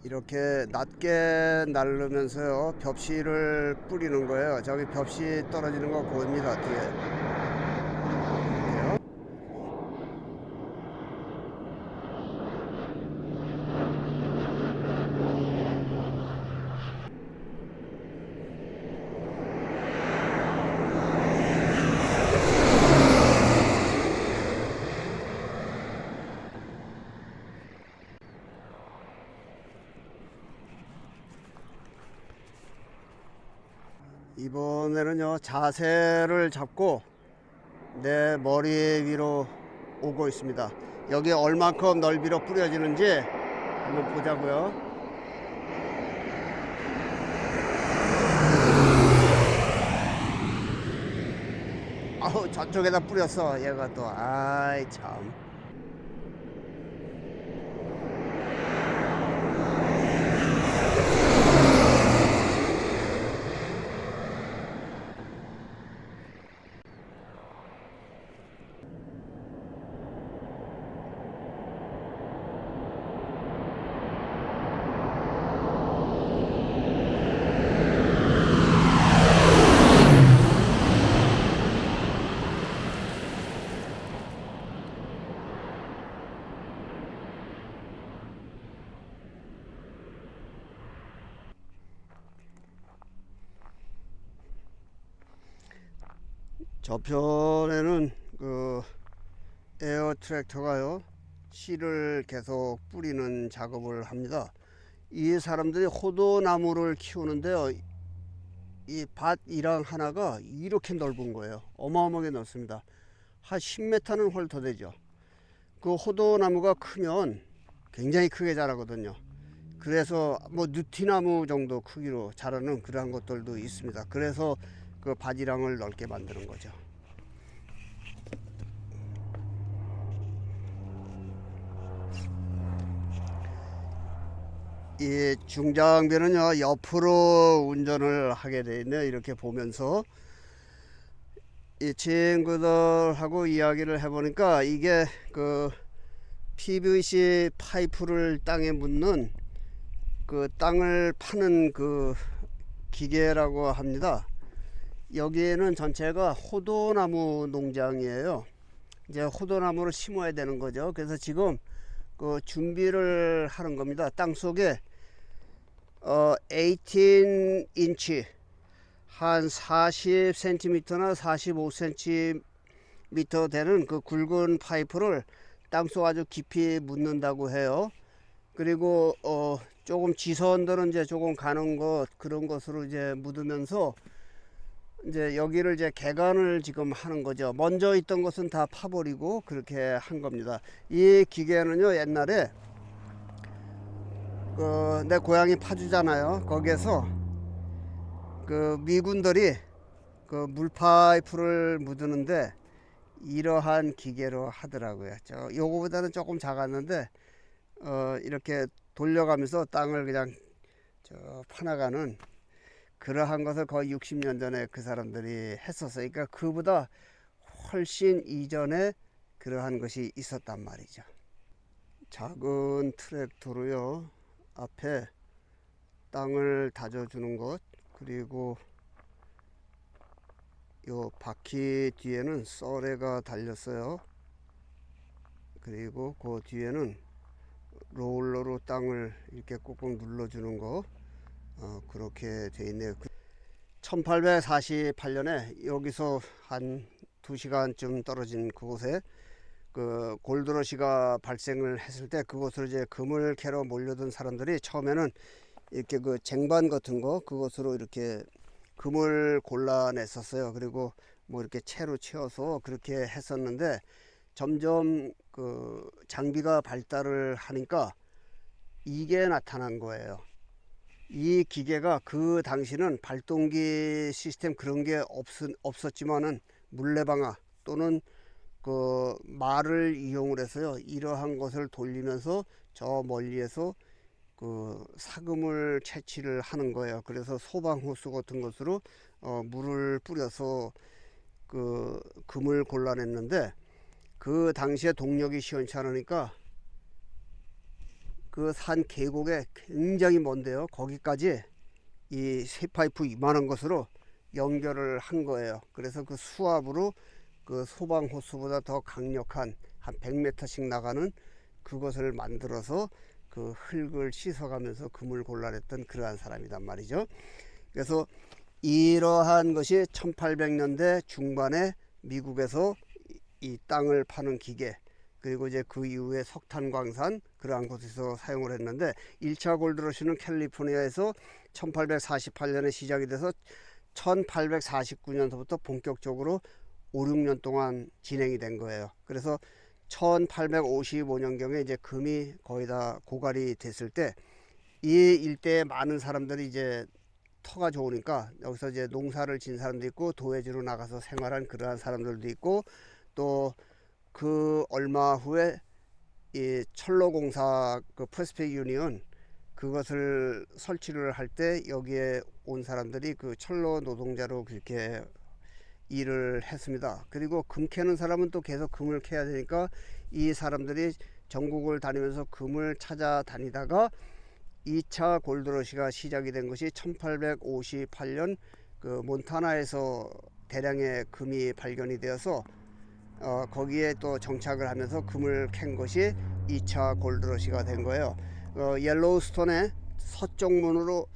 이렇게 낮게 날르면서요 벽시를 뿌리는 거예요. 저기 벽시 떨어지는 거 보입니다. 뒤에 이렇게요. 이번에는요 자세를 잡고 내 머리 위로 오고 있습니다. 여기 얼만큼 넓이로 뿌려지는지 한번 보자고요. 아우 저쪽에다 뿌렸어 얘가 또. 아이 참. 저편에는 그 에어 트랙터가요 씨를 계속 뿌리는 작업을 합니다. 이 사람들이 호도나무를 키우는데요 이 밭 일항 하나가 이렇게 넓은 거예요. 어마어마하게 넓습니다. 한 10m는 헐더 되죠. 그 호도나무가 크면 굉장히 크게 자라거든요. 그래서 뭐 느티나무 정도 크기로 자라는 그러한 것들도 있습니다. 그래서 그 밭이랑을 넓게 만드는 거죠. 이 중장비는요 옆으로 운전을 하게 되어 있네요. 이렇게 보면서 이 친구들하고 이야기를 해보니까 이게 그 PVC 파이프를 땅에 묻는 그 땅을 파는 그 기계라고 합니다. 여기에는 전체가 호도나무 농장이에요. 이제 호도나무를 심어야 되는 거죠. 그래서 지금 그 준비를 하는 겁니다. 땅 속에 18인치 한 40cm나 45cm 되는 그 굵은 파이프를 땅속 아주 깊이 묻는다고 해요. 그리고 조금 지선들은 이제 조금 가는 것 그런 것으로 이제 묻으면서 이제 여기를 이제 개간을 지금 하는 거죠. 먼저 있던 것은 다 파버리고 그렇게 한 겁니다. 이 기계는요 옛날에 내 고향이 파주잖아요. 거기에서 그 미군들이 그 물파이프를 묻는데 이러한 기계로 하더라고요. 요거보다는 조금 작았는데 이렇게 돌려가면서 땅을 그냥 파나가는 그러한 것을 거의 60년 전에 그 사람들이 했었어요. 그러니까 그보다 훨씬 이전에 그러한 것이 있었단 말이죠. 작은 트랙터로요 앞에 땅을 다져주는 것, 그리고 요 바퀴 뒤에는 썰레가 달렸어요. 그리고 그 뒤에는 롤러로 땅을 이렇게 꾹꾹 눌러주는 거, 그렇게 돼 있네요. 1848년에 여기서 한 2시간쯤 떨어진 그곳에 그 골드러시가 발생을 했을 때 그곳으로 이제 금을 캐러 몰려든 사람들이 처음에는 이렇게 그 쟁반 같은 거 그것으로 이렇게 금을 골라냈었어요. 그리고 뭐 이렇게 채로 채워서 그렇게 했었는데 점점 그 장비가 발달을 하니까 이게 나타난 거예요. 이 기계가 그 당시는 발동기 시스템 그런 게 없었지만은 물레방아 또는 그 말을 이용을 해서요 이러한 것을 돌리면서 저 멀리에서 그 사금을 채취를 하는 거예요. 그래서 소방호수 같은 것으로 물을 뿌려서 그 금을 골라냈는데 그 당시에 동력이 시원치 않으니까 그 산 계곡에 굉장히 먼데요. 거기까지 이 쇠파이프 이만한 것으로 연결을 한 거예요. 그래서 그 수압으로 그 소방 호스보다 더 강력한 한 100m씩 나가는 그것을 만들어서 그 흙을 씻어가면서 금을 골라냈던 그러한 사람이란 말이죠. 그래서 이러한 것이 1800년대 중반에 미국에서 이 땅을 파는 기계, 그리고 이제 그 이후에 석탄 광산 그러한 곳에서 사용을 했는데, 1차 골드러시는 캘리포니아에서 1848년에 시작이 돼서 1849년서부터 본격적으로 5, 6년 동안 진행이 된 거예요. 그래서 1855년경에 이제 금이 거의 다 고갈이 됐을 때, 이 일대에 많은 사람들이 이제 터가 좋으니까 여기서 이제 농사를 진 사람도 있고 도회지로 나가서 생활한 그러한 사람들도 있고, 또 그 얼마 후에 이 철로공사 그 퍼시픽 유니언 그것을 설치를 할 때 여기에 온 사람들이 그 철로 노동자로 그렇게 일을 했습니다. 그리고 금 캐는 사람은 또 계속 금을 캐야 되니까 이 사람들이 전국을 다니면서 금을 찾아다니다가 2차 골드러시가 시작이 된 것이 1858년 그 몬타나에서 대량의 금이 발견이 되어서 거기에 또 정착을 하면서 금을 캔 것이 2차 골드러시가 된 거예요. 옐로우스톤의 서쪽 문으로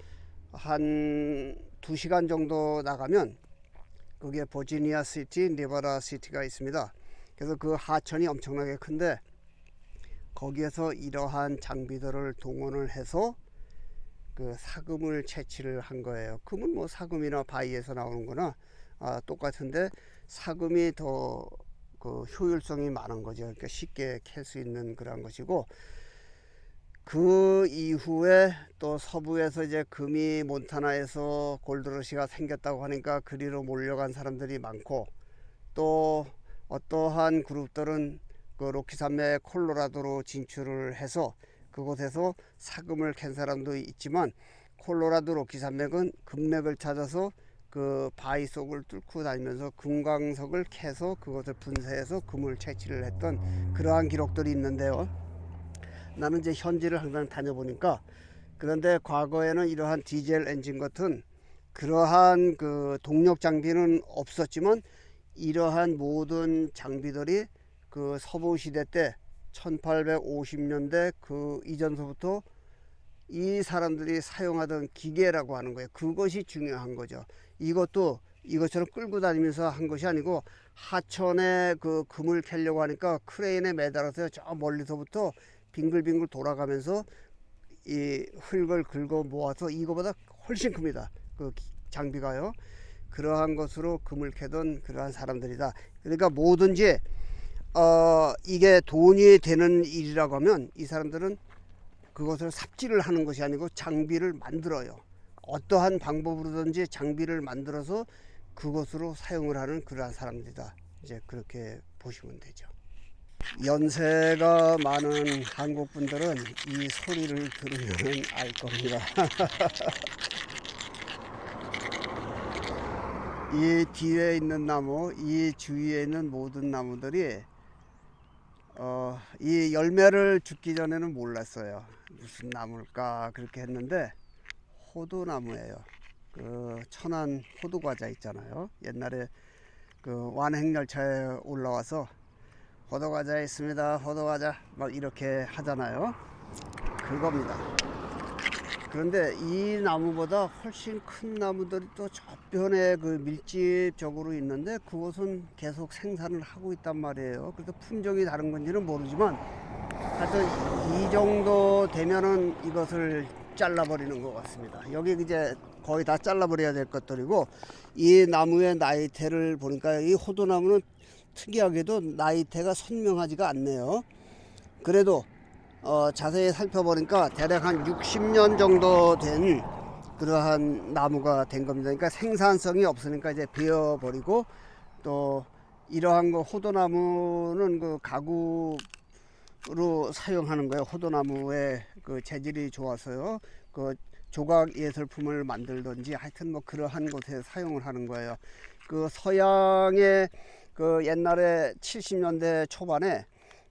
한 2시간 정도 나가면 거기에 버지니아 시티, 네바다 시티가 있습니다. 그래서 그 하천이 엄청나게 큰데 거기에서 이러한 장비들을 동원을 해서 그 사금을 채취를 한 거예요. 금은 뭐 사금이나 바위에서 나오는 거나 똑같은데 사금이 더 그 효율성이 많은 거죠. 그러니까 쉽게 캘 수 있는 그런 것이고, 그 이후에 또 서부에서 이제 금이 몬타나에서 골드러시가 생겼다고 하니까 그리로 몰려간 사람들이 많고, 또 어떠한 그룹들은 그 로키산맥 콜로라도로 진출을 해서 그곳에서 사금을 캔 사람도 있지만, 콜로라도 로키산맥은 금맥을 찾아서 그 바위 속을 뚫고 다니면서 금광석을 캐서 그것을 분쇄해서 금을 채취를 했던 그러한 기록들이 있는데요. 나는 이제 현지를 항상 다녀보니까, 그런데 과거에는 이러한 디젤 엔진 같은 그러한 그 동력 장비는 없었지만, 이러한 모든 장비들이 그 서부 시대 때 1850년대 그 이전서부터 이 사람들이 사용하던 기계라고 하는 거예요. 그것이 중요한 거죠. 이것도 이것처럼 끌고 다니면서 한 것이 아니고, 하천에 그 금을 캐려고 하니까 크레인에 매달아서 저 멀리서부터 빙글빙글 돌아가면서 이 흙을 긁어 모아서, 이거보다 훨씬 큽니다. 그 장비가요. 그러한 것으로 금을 캐던 그러한 사람들이다. 그러니까 뭐든지 이게 돈이 되는 일이라고 하면 이 사람들은 그것을 삽질을 하는 것이 아니고 장비를 만들어요. 어떠한 방법으로든지 장비를 만들어서 그것으로 사용을 하는 그러한 사람들이다. 이제 그렇게 보시면 되죠. 연세가 많은 한국 분들은 이 소리를 들으면 알 겁니다. 이 뒤에 있는 나무, 이 주위에 있는 모든 나무들이 이 열매를 죽기 전에는 몰랐어요. 무슨 나무일까 그렇게 했는데 호두나무예요. 그 천안 호두과자 있잖아요. 옛날에 그 완행열차에 올라와서 호두과자 있습니다, 호두과자 막 이렇게 하잖아요. 그겁니다. 그런데 이 나무보다 훨씬 큰 나무들이 또 저편에 그 밀집적으로 있는데 그것은 계속 생산을 하고 있단 말이에요. 그래서 품종이 다른 건지는 모르지만 하여튼 이 정도 되면은 이것을 잘라버리는 것 같습니다. 여기 이제 거의 다 잘라버려야 될 것들이고, 이 나무의 나이테를 보니까 이 호두나무는 특이하게도 나이테가 선명하지가 않네요. 그래도 자세히 살펴보니까 대략 한 60년 정도 된 그러한 나무가 된 겁니다. 그러니까 생산성이 없으니까 이제 베어버리고, 또 이러한 거 호두나무는 그 가구로 사용하는 거예요. 호두나무의 그 재질이 좋아서요. 그 조각 예술품을 만들든지 하여튼 뭐 그러한 곳에 사용을 하는 거예요. 그 서양의 그 옛날에 70년대 초반에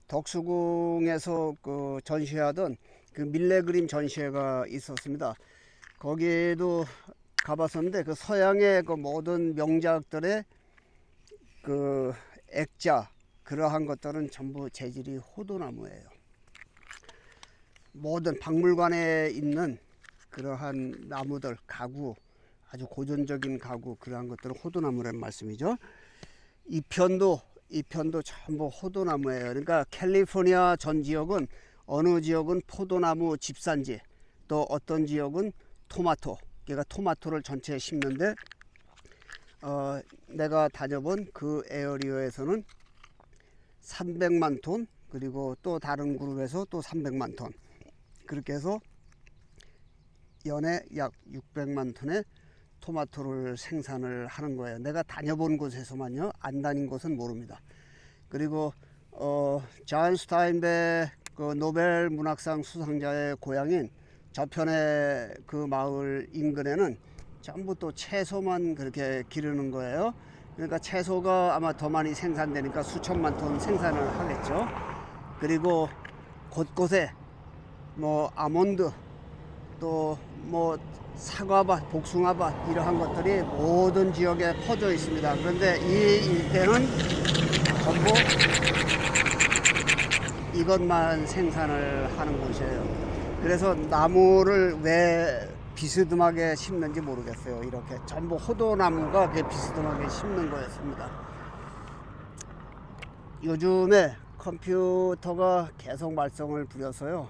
덕수궁에서 그 전시하던 그 밀레 그림 전시회가 있었습니다. 거기에도 가봤었는데 그 서양의 그 모든 명작들의 그 액자 그러한 것들은 전부 재질이 호도나무예요. 모든 박물관에 있는 그러한 나무들, 가구, 아주 고전적인 가구 그러한 것들은 호도나무라는 말씀이죠. 이 편도 전부 호도나무예요. 그러니까 캘리포니아 전 지역은 어느 지역은 포도나무 집산지, 또 어떤 지역은 토마토, 그러니까 토마토를 전체에 심는데 내가 다녀본 그 에어리어에서는 300만 톤, 그리고 또 다른 그룹에서 또 300만 톤, 그렇게 해서 연에 약 600만 톤의 토마토를 생산을 하는 거예요. 내가 다녀본 곳에서만요. 안 다닌 곳은 모릅니다. 그리고 존 스타인베 그 노벨 문학상 수상자의 고향인 저편의 그 마을 인근에는 전부 또 채소만 그렇게 기르는 거예요. 그러니까 채소가 아마 더 많이 생산되니까 수천만 톤 생산을 하겠죠. 그리고 곳곳에 뭐 아몬드, 또 뭐 사과밭, 복숭아밭 이러한 것들이 모든 지역에 퍼져 있습니다. 그런데 이 일대는 전부 이것만 생산을 하는 곳이에요. 그래서 나무를 왜 비스듬하게 심는지 모르겠어요. 이렇게 전부 호도나무가 비스듬하게 심는 거였습니다. 요즘에 컴퓨터가 계속 말썽을 부려서요.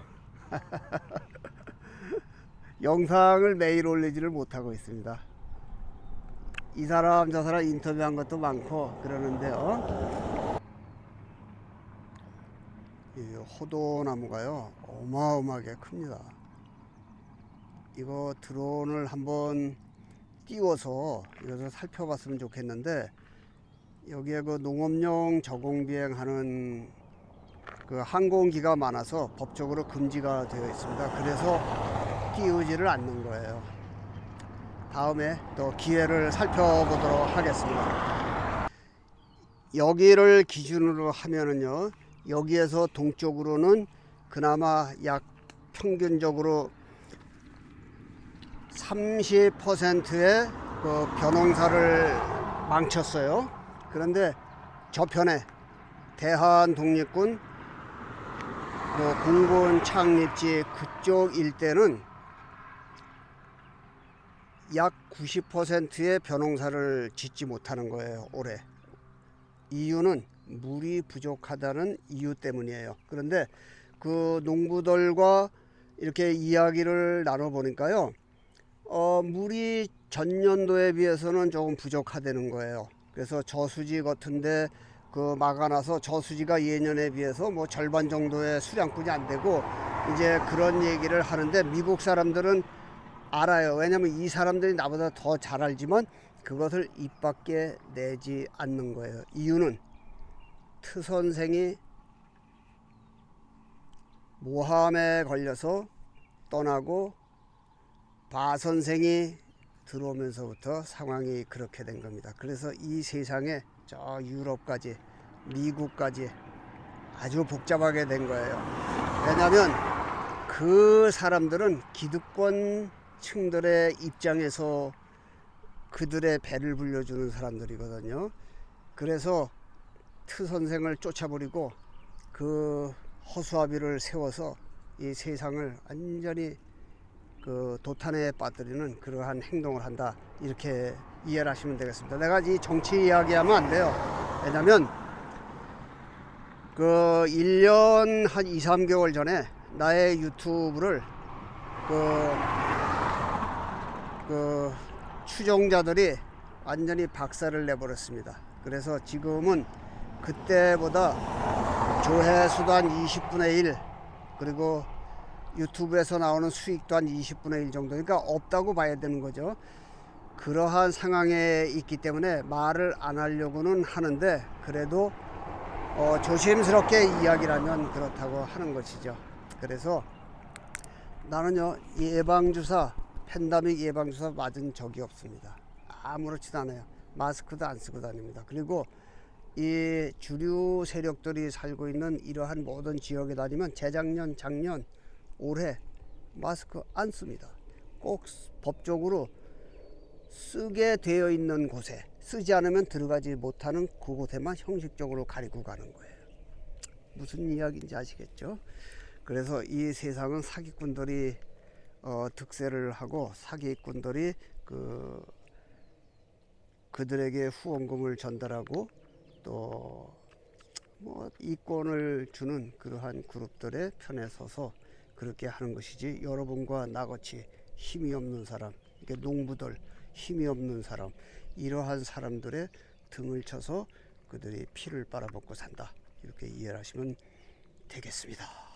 영상을 매일 올리지를 못하고 있습니다. 이 사람 저 사람 인터뷰한 것도 많고 그러는데요. 이 호도나무가요 어마어마하게 큽니다. 이거 드론을 한번 띄워서 이것을 살펴봤으면 좋겠는데, 여기에 그 농업용 저공비행하는 그 항공기가 많아서 법적으로 금지가 되어 있습니다. 그래서 띄우지를 않는 거예요. 다음에 또 기회를 살펴보도록 하겠습니다. 여기를 기준으로 하면은요, 여기에서 동쪽으로는 그나마 약 평균적으로 30%의 그 벼농사를 망쳤어요. 그런데 저편에 대한 독립군 뭐 공군 창립지 그쪽 일대는 약 90%의 벼농사를 짓지 못하는 거예요. 올해. 이유는 물이 부족하다는 이유 때문이에요. 그런데 그 농부들과 이렇게 이야기를 나눠보니까요, 물이 전년도에 비해서는 조금 부족하다는 거예요. 그래서 저수지 같은데 그 막아놔서 저수지가 예년에 비해서 뭐 절반 정도의 수량뿐이 안 되고 이제 그런 얘기를 하는데, 미국 사람들은 알아요. 왜냐면 이 사람들이 나보다 더 잘 알지만 그것을 입 밖에 내지 않는 거예요. 이유는 트 선생이 모함에 걸려서 떠나고 바 선생이 들어오면서부터 상황이 그렇게 된 겁니다. 그래서 이 세상에 저 유럽까지 미국까지 아주 복잡하게 된 거예요. 왜냐하면 그 사람들은 기득권 층들의 입장에서 그들의 배를 불려주는 사람들이거든요. 그래서 트 선생을 쫓아버리고 그 허수아비를 세워서 이 세상을 완전히 그 도탄에 빠뜨리는 그러한 행동을 한다, 이렇게 이해를 하시면 되겠습니다. 내가 이 정치 이야기하면 안 돼요. 왜냐면 그 1년 한 2, 3개월 전에 나의 유튜브를 그 추종자들이 완전히 박살을 내버렸습니다. 그래서 지금은 그때보다 조회수도 한 20분의 1, 그리고 유튜브에서 나오는 수익도 한 20분의 1 정도, 그러니까 없다고 봐야 되는 거죠. 그러한 상황에 있기 때문에 말을 안 하려고는 하는데, 그래도 조심스럽게 이야기를 하면 그렇다고 하는 것이죠. 그래서 나는요, 예방주사, 팬데믹 예방주사 맞은 적이 없습니다. 아무렇지도 않아요. 마스크도 안 쓰고 다닙니다. 그리고 이 주류 세력들이 살고 있는 이러한 모든 지역에 다니면 재작년, 작년, 올해 마스크 안 씁니다. 꼭 법적으로 쓰게 되어 있는 곳에, 쓰지 않으면 들어가지 못하는 그곳에만 형식적으로 가리고 가는 거예요. 무슨 이야기인지 아시겠죠? 그래서 이 세상은 사기꾼들이 득세를 하고 사기꾼들이 그들에게 후원금을 전달하고 또 뭐 이권을 주는 그러한 그룹들의 편에 서서 그렇게 하는 것이지, 여러분과 나같이 힘이 없는 사람, 이게 농부들, 힘이 없는 사람, 이러한 사람들의 등을 쳐서 그들이 피를 빨아먹고 산다, 이렇게 이해하시면 되겠습니다.